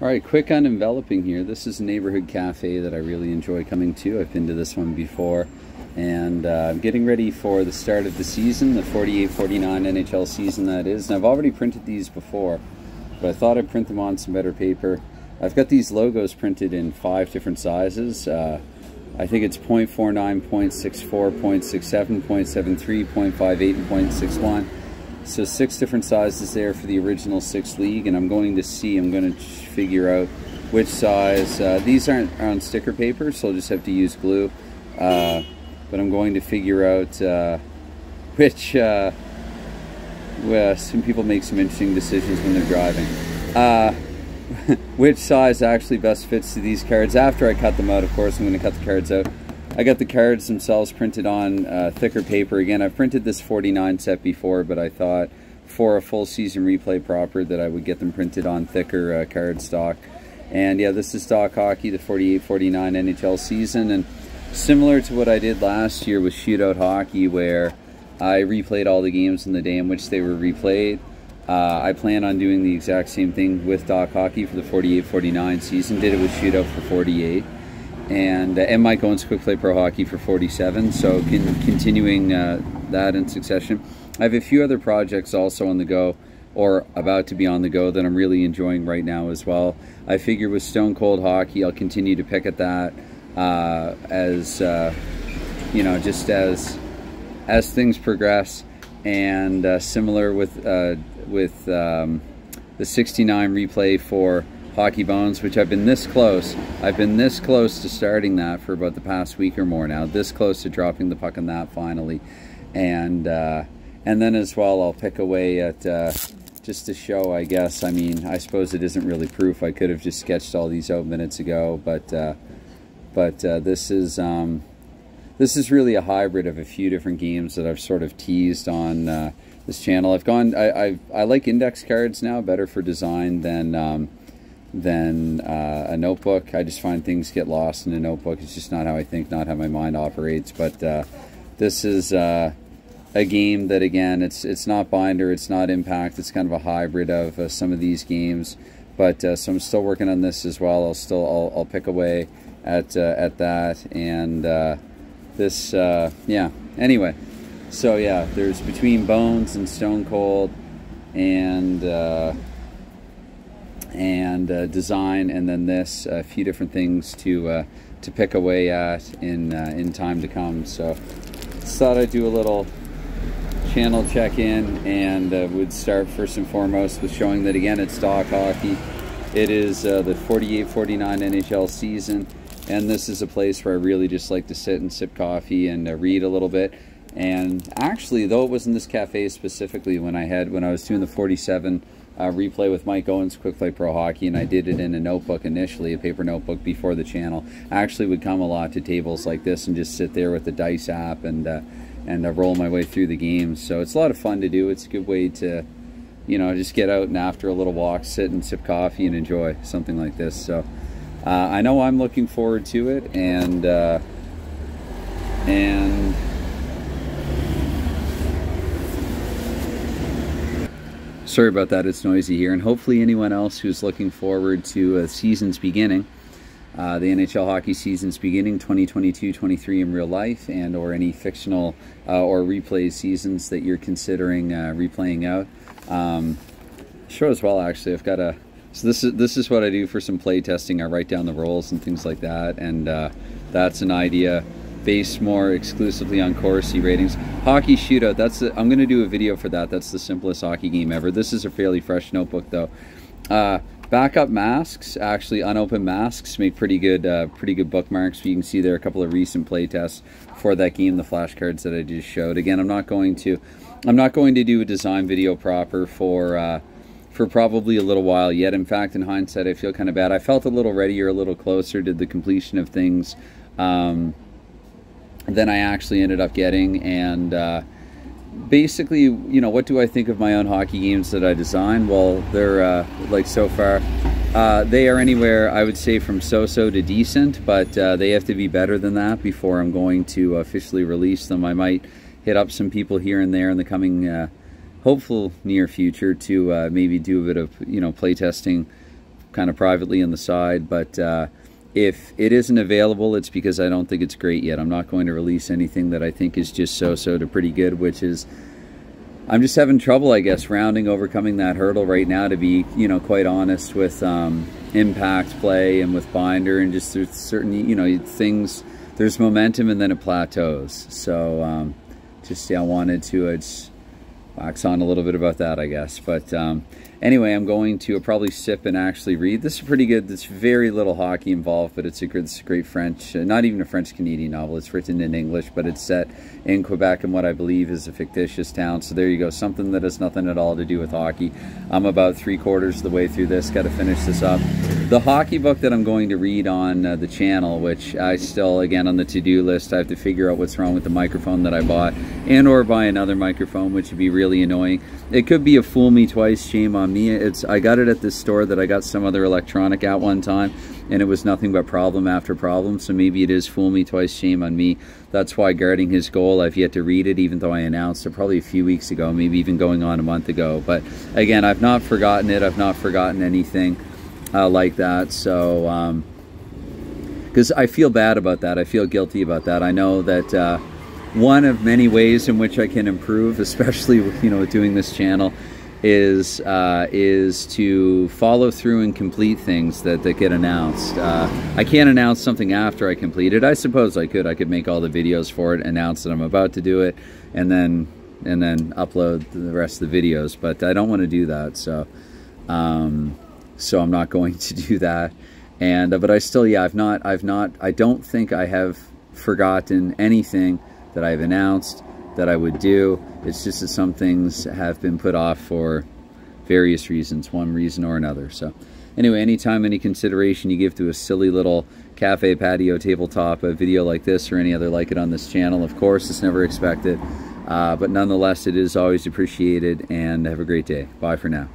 Alright, quick on enveloping here. This is a neighborhood cafe that I really enjoy coming to. I've been to this one before, and I'm getting ready for the start of the season, the 48-49 NHL season that is. And I've already printed these before, but I thought I'd print them on some better paper. I've got these logos printed in 5 different sizes. I think it's 0.49, 0.64, 0.67, 0.73, 0.58, and 0.61. So 6 different sizes there for the original 6 league, and I'm going to figure out which size. These aren't on sticker paper, so I'll just have to use glue. But I'm going to figure out which. Well, some people make some interesting decisions when they're driving. Which size actually best fits to these cards. After I cut them out, of course, I'm going to cut the cards out. I got the cards themselves printed on thicker paper. Again, I've printed this 49 set before, but I thought for a full season replay proper that I would get them printed on thicker card stock. And yeah, this is DoC Hockey, the 48-49 NHL season. And similar to what I did last year with Shootout Hockey, where I replayed all the games in the day in which they were replayed, I plan on doing the exact same thing with DoC Hockey for the 48-49 season. Did it with Shootout for 48. And Mike Owens Quick Play Pro Hockey for 47, so continuing that in succession. I have a few other projects also on the go, or about to be on the go, that I'm really enjoying right now as well. I figure with Stone Cold Hockey, I'll continue to pick at that as you know, just as things progress. And similar with the 69 replay for Hockey Bones, which I've been this close. I've been this close to starting that for about the past week or more now. This close to dropping the puck on that finally. And then as well, I'll pick away at just to show, I guess. I mean, I suppose it isn't really proof. I could have just sketched all these out minutes ago, but this is really a hybrid of a few different games that I've sort of teased on this channel. I like index cards now better for design than a notebook. I just find things get lost in a notebook. It's just not how I think, not how my mind operates. But this is a game that, again, it's not binder, it's not impact. It's kind of a hybrid of some of these games. But so I'm still working on this as well. I'll pick away at that. And this yeah. Anyway, so yeah, there's between Bones and Stone Cold and design, and then this, a few different things to pick away at in time to come. So just thought I'd do a little channel check-in, and would start first and foremost with showing that, again, it's DoC Hockey. It is the 48-49 NHL season, and this is a place where I really just like to sit and sip coffee and read a little bit. And actually, though it wasn't this cafe specifically, when I was doing the 47 replay with Mike Owens Quick Play Pro Hockey, and I did it in a notebook initially, a paper notebook before the channel. I actually would come a lot to tables like this and just sit there with the Dice app and roll my way through the games. So it's a lot of fun to do. It's a good way to, you know, just get out and after a little walk, sit and sip coffee and enjoy something like this. So I know I'm looking forward to it, and sorry about that, it's noisy here. And hopefully anyone else who's looking forward to a season's beginning, the NHL hockey season's beginning, 2022-23 in real life, and or any fictional or replay seasons that you're considering replaying out. Show as well, actually. I've got a, so this is what I do for some play testing. I write down the roles and things like that, and that's an idea based more exclusively on Corsi ratings. Hockey Shootout, I'm going to do a video for that. That's the simplest hockey game ever. This is a fairly fresh notebook, though. Backup masks, actually unopened masks, make pretty good bookmarks. You can see there a couple of recent play tests for that game, the flashcards that I just showed. Again, I'm not going to do a design video proper for probably a little while yet. In fact, in hindsight, I feel kind of bad. I felt a little readier, a little closer to the completion of things than I actually ended up getting. And basically, you know, what do I think of my own hockey games that I design? Well, they're like, so far they are anywhere, I would say, from so-so to decent, but they have to be better than that before I'm going to officially release them. I might hit up some people here and there in the coming hopeful near future to maybe do a bit of, you know, play testing kind of privately on the side, but if it isn't available, it's because I don't think it's great yet. I'm not going to release anything that I think is just so-so to pretty good, which is, I'm just having trouble, I guess, overcoming that hurdle right now, to be, you know, quite honest, with impact play and with binder, and just there's certain, you know, things, there's momentum and then it plateaus. So just, yeah, I wanted to just wax on a little bit about that, I guess. But anyway, I'm going to probably sip and actually read. This is pretty good. There's very little hockey involved, but it's a great French, not even a French-Canadian novel. It's written in English, but it's set in Quebec in what I believe is a fictitious town. So there you go, something that has nothing at all to do with hockey. I'm about 3/4 of the way through this, got to finish this up. The hockey book that I'm going to read on the channel, which I still, again, on the to-do list, I have to figure out what's wrong with the microphone that I bought, and or buy another microphone, which would be really annoying. It could be a fool me twice, shame on me. I got it at this store that I got some other electronic at one time, and it was nothing but problem after problem. So maybe it is fool me twice, shame on me. That's why Guarding His Goal, I've yet to read it, even though I announced it probably a few weeks ago, maybe even going on a month ago. But again, I've not forgotten it. I've not forgotten anything like that. So because I feel bad about that, I feel guilty about that. I know that one of many ways in which I can improve, especially, you know, with doing this channel, is to follow through and complete things that get announced. I can't announce something after I complete it. I suppose I could make all the videos for it, announce that I'm about to do it, and then upload the rest of the videos. But I don't want to do that, so so I'm not going to do that. And but I still, yeah, I don't think I have forgotten anything that I've announced that I would do. It's just that some things have been put off for various reasons, one reason or another. So anyway, anytime, any consideration you give to a silly little cafe patio tabletop video like this, or any other like it on this channel, of course, it's never expected, but nonetheless, it is always appreciated. And have a great day. Bye for now.